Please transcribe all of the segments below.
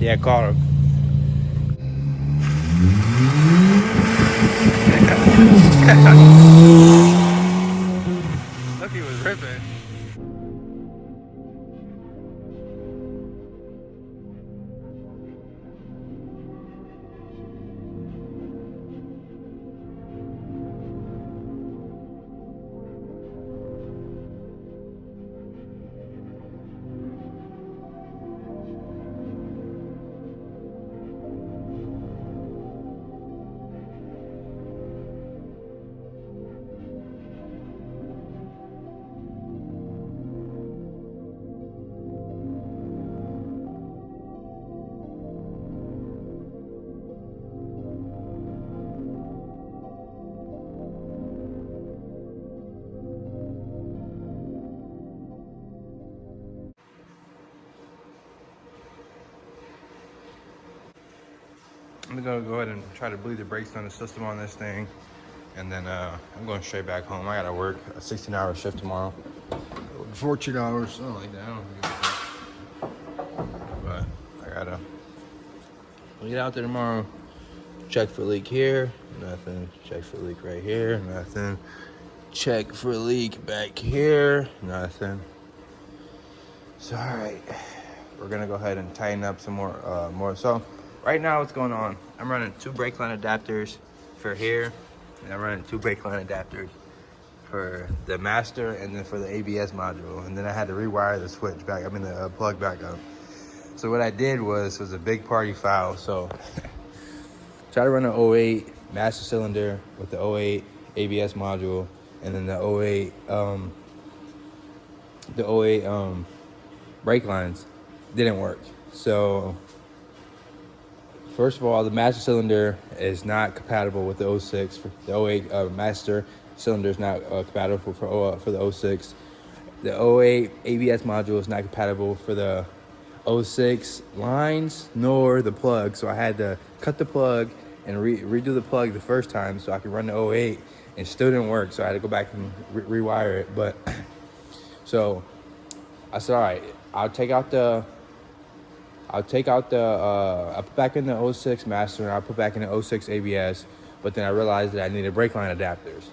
Yeah, call him. Look, he was ripping. I'm gonna go ahead and try to bleed the brakes on the system on this thing, and then I'm going straight back home. I gotta work a 16-hour shift tomorrow. 14 hours, something like that. I don't know. But I gotta get out there tomorrow. Check for leak here, nothing. Check for leak right here, nothing. Check for leak back here, nothing. So all right, we're gonna go ahead and tighten up some more. So right now what's going on, I'm running 2 brake line adapters for here, and I'm running 2 brake line adapters for the master and then for the ABS module, and then I had to rewire the switch back, the plug back up. So what I did was a big party foul. So try to run an 08 master cylinder with the 08 ABS module, and then the 08 brake lines didn't work. So first of all, the master cylinder is not compatible with the 06. The 08 master cylinder is not compatible for the 06. The 08 ABS module is not compatible for the 06 lines nor the plug. So I had to cut the plug and redo the plug the first time so I could run the 08, and still didn't work. So I had to go back and rewire it. But so I said, all right, I'll put back in the 06 master, and I'll put back in the 06 ABS. But then I realized that I needed brake line adapters.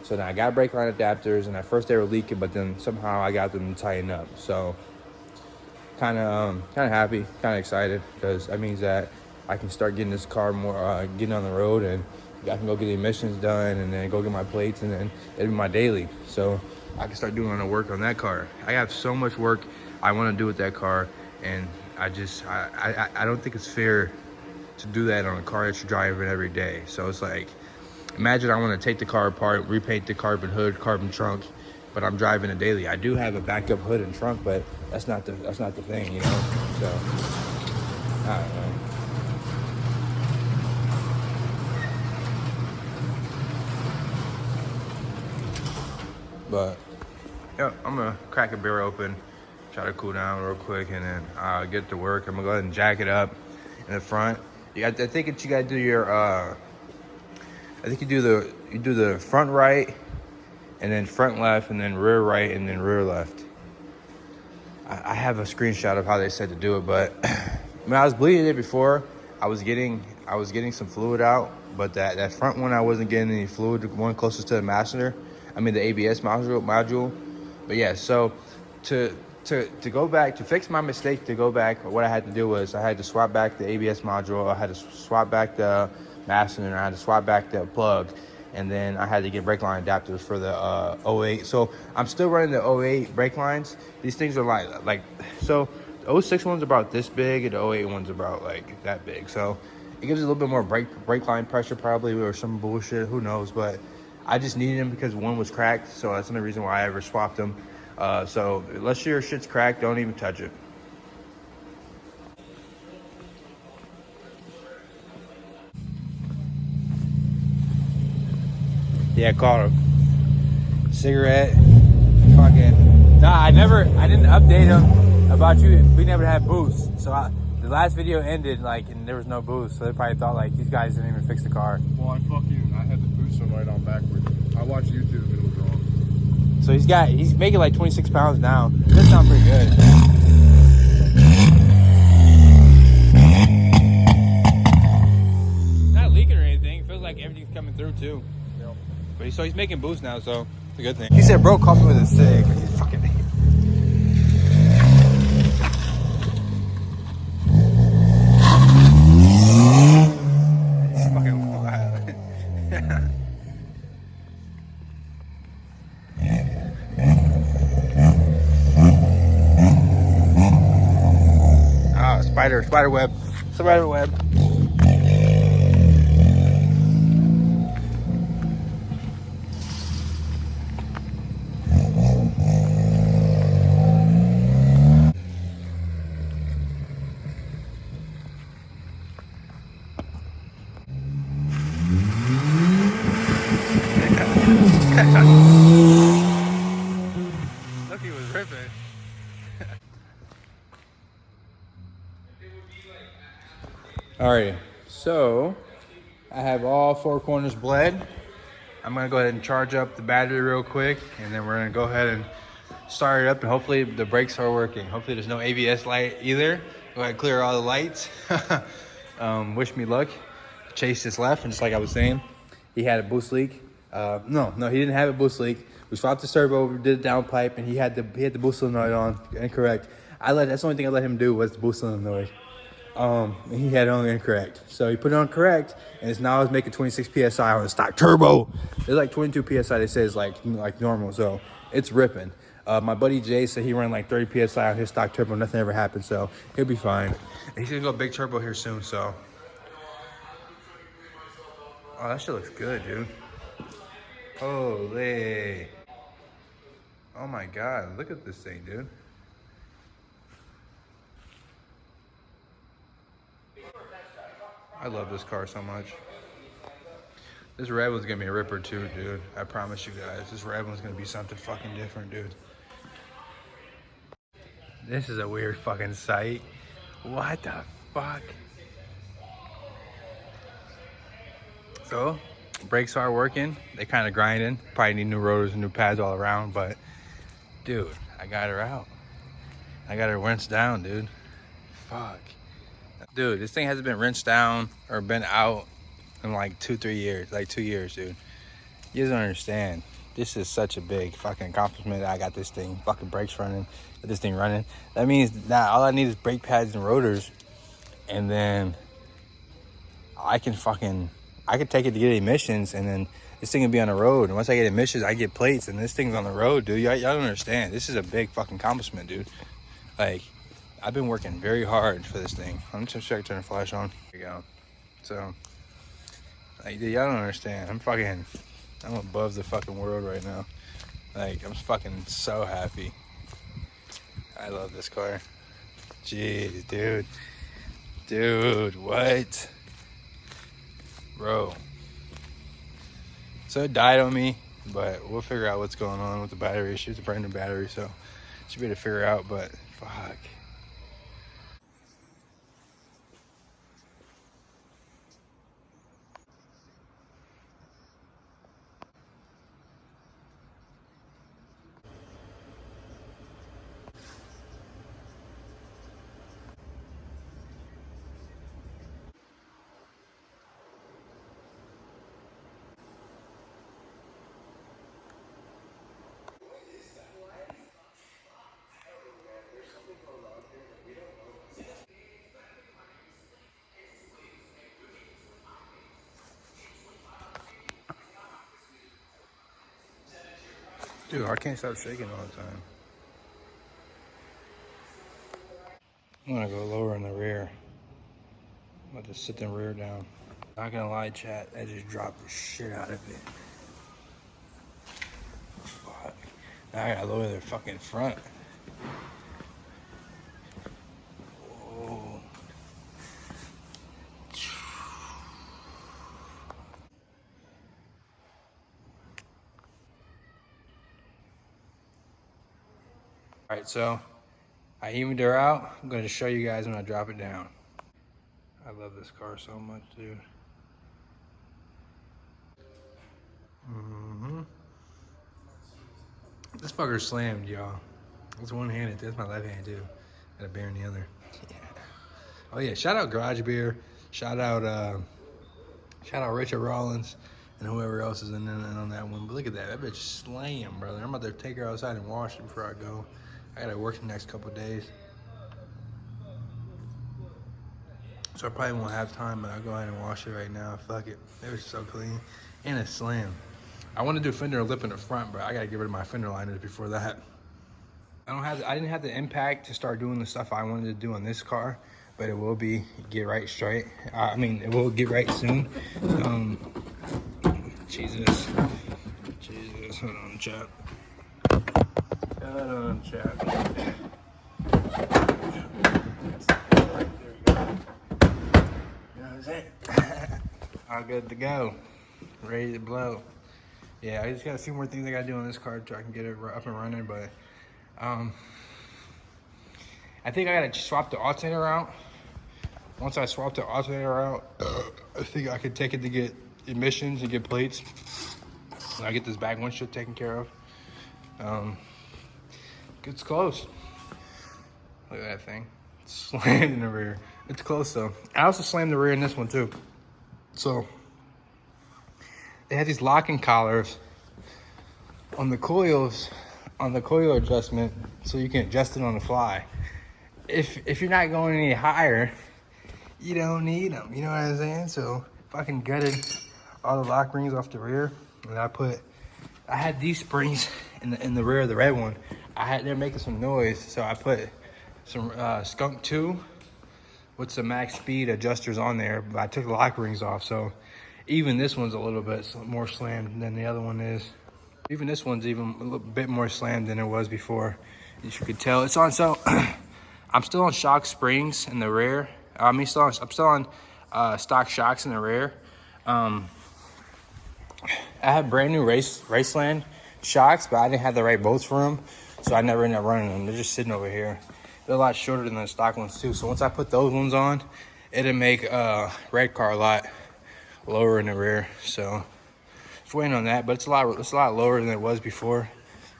So then I got brake line adapters, and at first they were leaking, but then somehow I got them to tighten up. So kind of happy, kind of excited, because that means that I can start getting this car more, getting on the road, and I can go get the emissions done, and then go get my plates, and then it'll be my daily. So I can start doing the work on that car. I have so much work I want to do with that car, and I don't think it's fair to do that on a car that you're driving every day. So it's like, imagine I want to take the car apart, repaint the carbon hood, carbon trunk, but I'm driving it daily. I do have a backup hood and trunk, but that's not the thing, you know. So I don't know. But yeah, I'm gonna crack a beer open, try to cool down real quick, and then get to work. I'm gonna go ahead and jack it up in the front. I think you gotta do your I think you do the front right, and then front left, and then rear right, and then rear left. I have a screenshot of how they said to do it, but I was bleeding it before. I was getting some fluid out, but that front one I wasn't getting any fluid. The one closest to the master, the ABS module. But yeah, so to go back, to fix my mistake, to go back, what I had to do was I had to swap back the ABS module, I had to swap back the master, and I had to swap back the plug, and then I had to get brake line adapters for the 08. So I'm still running the 08 brake lines. These things are like so the 06 one's about this big, and the 08 one's about like that big. So it gives it a little bit more brake line pressure probably, or some bullshit, who knows. But I just needed them because one was cracked, so that's another reason why I ever swapped them. So unless your shit's cracked, don't even touch it. Yeah, call him. Cigarette. Fucking. Nah, I didn't update him about you being able to have boost. So the last video ended and there was no boost. So they probably thought these guys didn't even fix the car. Well, I had the boost on right on backwards. I watched YouTube and it was wrong. So he's making 26 pounds now. That sounds pretty good. coming through too. Yep. But he's making boost now, so it's a good thing. He said, bro, caught me with a Civic. He's fucking. He's fucking wild. Ah, spider web. Spider web. Look, he was ripping. Alrighty, so I have all four corners bled. I'm gonna go ahead and charge up the battery real quick, and then we're gonna go ahead and start it up, and hopefully the brakes are working. Hopefully there's no ABS light either. Go ahead and clear all the lights. Wish me luck. Chase just left, and just like I was saying, he had a boost leak. No, he didn't have a boost leak. We swapped the servo, we did the downpipe, and he had the boost solenoid on. Incorrect. That's the only thing I let him do was the boost solenoid. He had it on incorrect. So he put it on correct, and now it's making 26 PSI on the stock turbo. It's like 22 PSI, they say is like normal, so it's ripping. My buddy Jace said he ran like 30 PSI on his stock turbo, nothing ever happened, so he'll be fine. And he's gonna go big turbo here soon, so. Oh, that shit looks good, dude. Holy. Oh my God, look at this thing, dude. I love this car so much. This red one's gonna be a ripper too, dude. I promise you guys. This red one's gonna be something fucking different, dude. This is a weird fucking sight. What the fuck? So, brakes are working. They kind of grinding. Probably need new rotors and new pads all around, but dude, I got her out. I got her rinsed down, dude. Fuck. Dude, this thing hasn't been rinsed down or been out in like 2-3 years. Like 2 years, dude. You guys don't understand. This is such a big fucking accomplishment that I got this thing fucking brakes running, this thing running. That means that all I need is brake pads and rotors, and then I can take it to get emissions, and then this thing will be on the road. And once I get emissions, I get plates, and this thing's on the road, dude. Y'all don't understand. This is a big fucking accomplishment, dude. Like, I've been working very hard for this thing. I'm just gonna turn the flash on. Here we go. So, like, dude, y'all don't understand. I'm above the fucking world right now. Like, I'm fucking so happy. I love this car. Jeez, dude. Dude, what? Bro. So it died on me, but we'll figure out what's going on with the battery issue. It's a brand new battery, so should be able to figure it out, but fuck. Dude, I can't stop shaking all the time. I'm gonna go lower in the rear. I'm gonna just sit the rear down. Not gonna lie, chat, I just dropped the shit out of it. Fuck. Now I gotta lower the fucking front. Whoa. All right, so I evened her out. I'm gonna show you guys when I drop it down. I love this car so much, dude. This fucker slammed, y'all. It's one-handed. That's my left hand too. Got a beer in the other. Yeah. Oh yeah, shout out Garage Beer. Shout out Richard Rollins. and whoever else is in on that one. But look at that. That bitch slaying, brother. I'm about to take her outside and wash it before I go. I gotta work the next couple days. So I probably won't have time, but I'll go ahead and wash it right now. Fuck it. It was so clean. And it's slim. I want to do fender lip in the front, but I gotta get rid of my fender liners before that. I didn't have the impact to start doing the stuff I wanted to do on this car, but it will be get right straight. I mean, it will get right soon. Jesus. Hold on, chat. Hold on, chat. All good to go. Ready to blow. Yeah, I just got a few more things I gotta do on this car so I can get it up and running, but I think I gotta swap the alternator out. Once I swap the alternator out, I think I could take it to get emissions and get plates. And I get this back windshield taken care of. It's close. Look at that thing. It's slammed in the rear. It's close though. I also slammed the rear in this one too. So they have these locking collars on the coils, on the coil adjustment, so you can adjust it on the fly. If you're not going any higher, you don't need them. You know what I'm saying? So fucking gutted all the lock rings off the rear, and I had these springs in the rear of the red one. They're making some noise, so I put some Skunk 2 with some max speed adjusters on there, but I took the lock rings off, so even this one's a little bit more slammed than the other one is. Even this one's even a little bit more slammed than it was before, as you could tell. It's on, so I'm still on shock springs in the rear. I'm still on stock shocks in the rear. I have brand new Raceland shocks, but I didn't have the right bolts for them, so I never ended up running them. They're just sitting over here. They're a lot shorter than the stock ones too. So once I put those ones on, it'll make red car a lot lower in the rear. So just waiting on that, but it's a lot lower than it was before.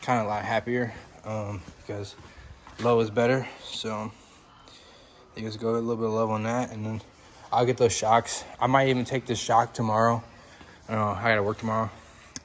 Kind of a lot happier because low is better. So I think let's go a little bit low on that, and then I'll get those shocks. I might even take this shock tomorrow. I don't know, I gotta work tomorrow.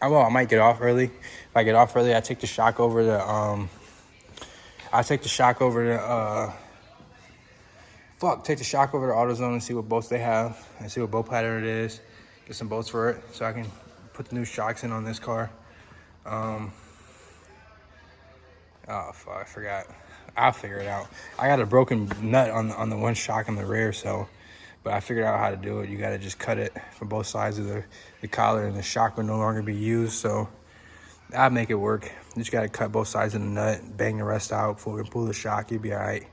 I might get off early. If I get off early, I take the shock over to take the shock over to AutoZone and see what bolts they have and see what bolt pattern it is. Get some bolts for it so I can put the new shocks in on this car. Oh fuck, I forgot. I'll figure it out. I got a broken nut on the one shock in the rear, but I figured out how to do it. You gotta just cut it from both sides of the collar, and the shock will no longer be used, so I'll make it work. You just gotta cut both sides of the nut, bang the rest out before we can pull the shock. You'll be all right.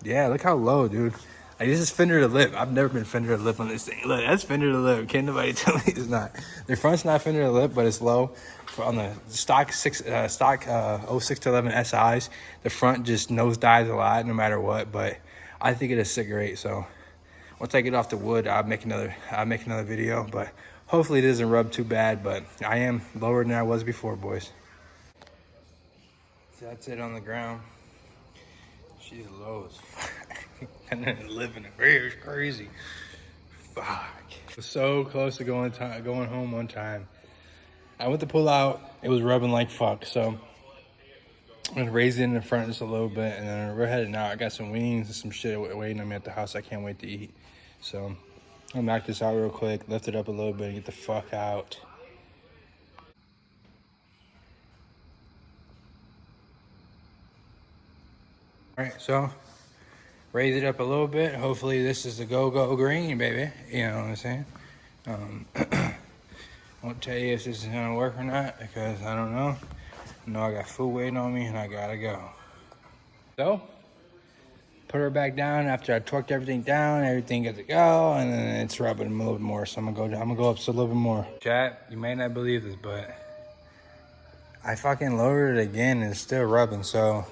Yeah, look how low, dude. Like, this is fender to lip. I've never been fender to lip on this thing. Look, that's fender to lip. Can't nobody tell me it's not. The front's not fender to lip, but it's low. On the stock 06 to 11 SIs, the front just nosedives a lot no matter what, but I think it is sick great. So once I get off the wood, I'll make another video, but hopefully it doesn't rub too bad, but I am lower than I was before, boys. So that's it on the ground. She's low as fuck. And then living in the rear is crazy. Fuck. Was so close to going home one time. I went to pull out, it was rubbing like fuck, so I'm gonna raise it in the front just a little bit, and then we're heading out. I got some wings and some shit waiting on me at the house I can't wait to eat. So I'll knock this out real quick, lift it up a little bit, and get the fuck out. All right, so raise it up a little bit. Hopefully this is the go green, baby. You know what I'm saying? Won't tell you if this is gonna work or not because I don't know. I know I got food waiting on me and I gotta go. So, put her back down after I torqued everything down. Everything gets to go, and then it's rubbing a little bit more. So I'm gonna go up just a little bit more. Chat, you may not believe this, but I fucking lowered it again and it's still rubbing. So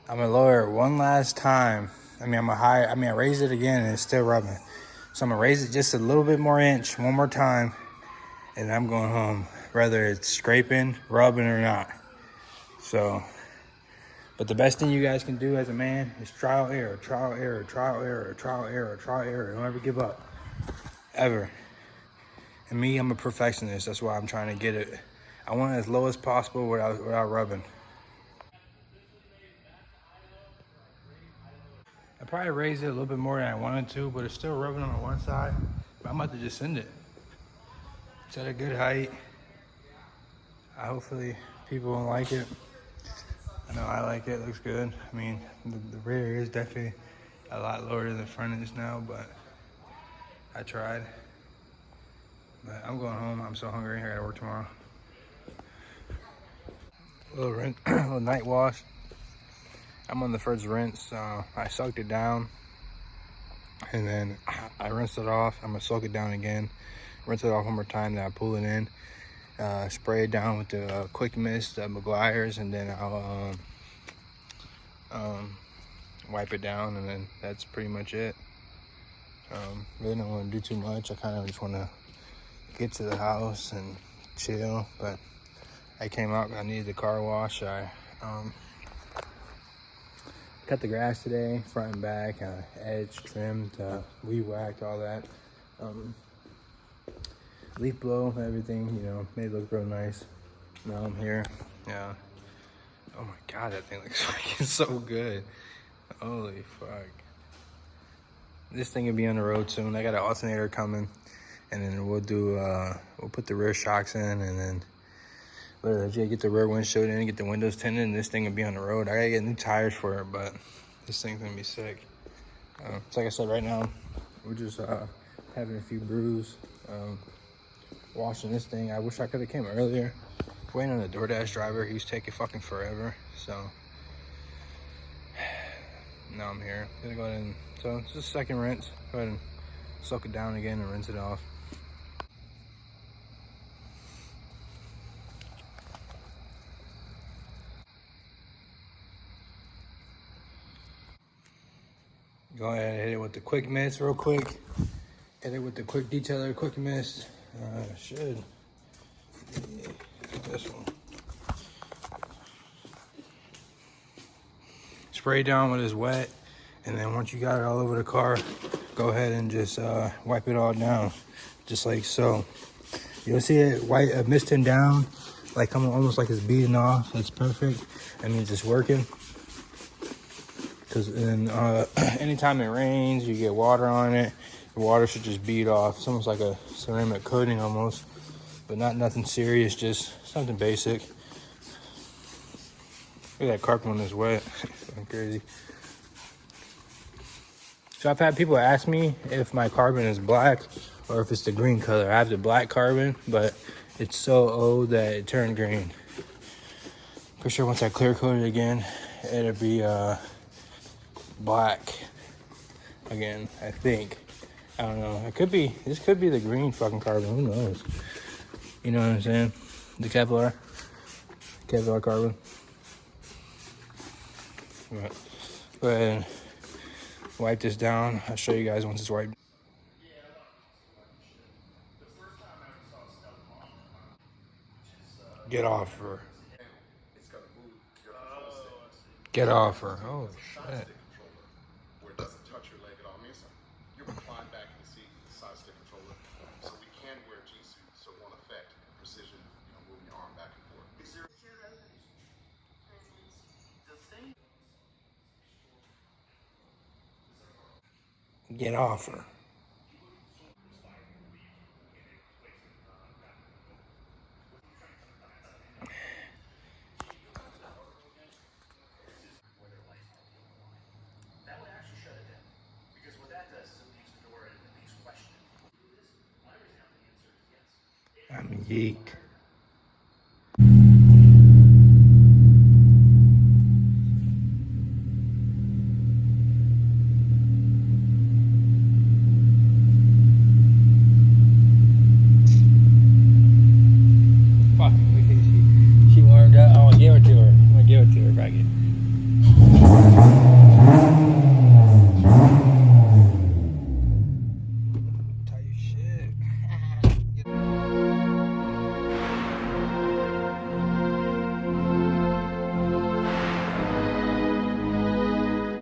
I'm gonna lower it one last time. I raised it again and it's still rubbing. So I'm gonna raise it just a little bit more inch, one more time, and I'm going home, whether it's scraping, rubbing, or not. So, but the best thing you guys can do as a man is trial, error, trial, error, trial, error, trial, error, trial, error. Don't ever give up, ever. And me, I'm a perfectionist. That's why I'm trying to get it. I want it as low as possible without rubbing. I probably raised it a little bit more than I wanted to, but it's still rubbing on the one side. But I'm about to just send it. It's at a good height. Hopefully people will like it. I know I like it. It looks good. I mean, the rear is definitely a lot lower than the front is now, but I tried. But I'm going home. I'm so hungry. I gotta work tomorrow. Little night wash. I'm on the first rinse. I soaked it down, and then I rinsed it off. I'm gonna soak it down again, rinse it off one more time, then I pull it in, spray it down with the quick mist, McGuire's, and then I'll wipe it down, and then that's pretty much it. Really don't want to do too much. I kind of just want to get to the house and chill, but I came out, I needed the car wash. I cut the grass today, front and back, edge trimmed, weed whacked, all that. Leaf blow, everything, you know, made it look real nice. Now I'm here. Yeah. Oh my God, that thing looks fucking so good. Holy fuck. This thing will be on the road soon. I got an alternator coming, and then we'll put the rear shocks in, and then literally get the rear windshield in, get the windows tinted, and this thing will be on the road. I gotta get new tires for it, but this thing's gonna be sick. So like I said, right now, we're just having a few brews, washing this thing. I wish I could have came earlier. Waiting on the DoorDash driver. He was taking fucking forever, so now I'm here. Gonna go ahead and, so it's just a second rinse. Go ahead and soak it down again and rinse it off. Go ahead and hit it with the quick mist real quick. Hit it with the quick detailer, quick mist. Should be this one. Spray down when it's wet, and then once you got it all over the car, go ahead and just wipe it all down, just like so. You'll see it misting down, like almost like it's beating off. That's perfect. That means it's working. Because anytime it rains, you get water on it. The water should just beat off. It's almost like a ceramic coating almost, but nothing serious, just something basic. Look at that carpet when it's wet. Fucking crazy. So I've had people ask me if my carbon is black or if it's the green color. I have the black carbon, but it's so old that it turned green. For sure, once I clear coat it again, it'll be black again, I think. I don't know. It could be, this could be the green fucking carbon. Who knows? You know what I'm saying? The Kevlar carbon. But go ahead and wipe this down. I'll show you guys once it's wiped. Get off her. Get off her. Oh shit. Where it doesn't touch your leg at all. I mean, you're reclined back in the seat, the side stick controller. So we can wear a G-suit, so it won't affect precision, moving your arm back and forth. Get off her. I'm geeked.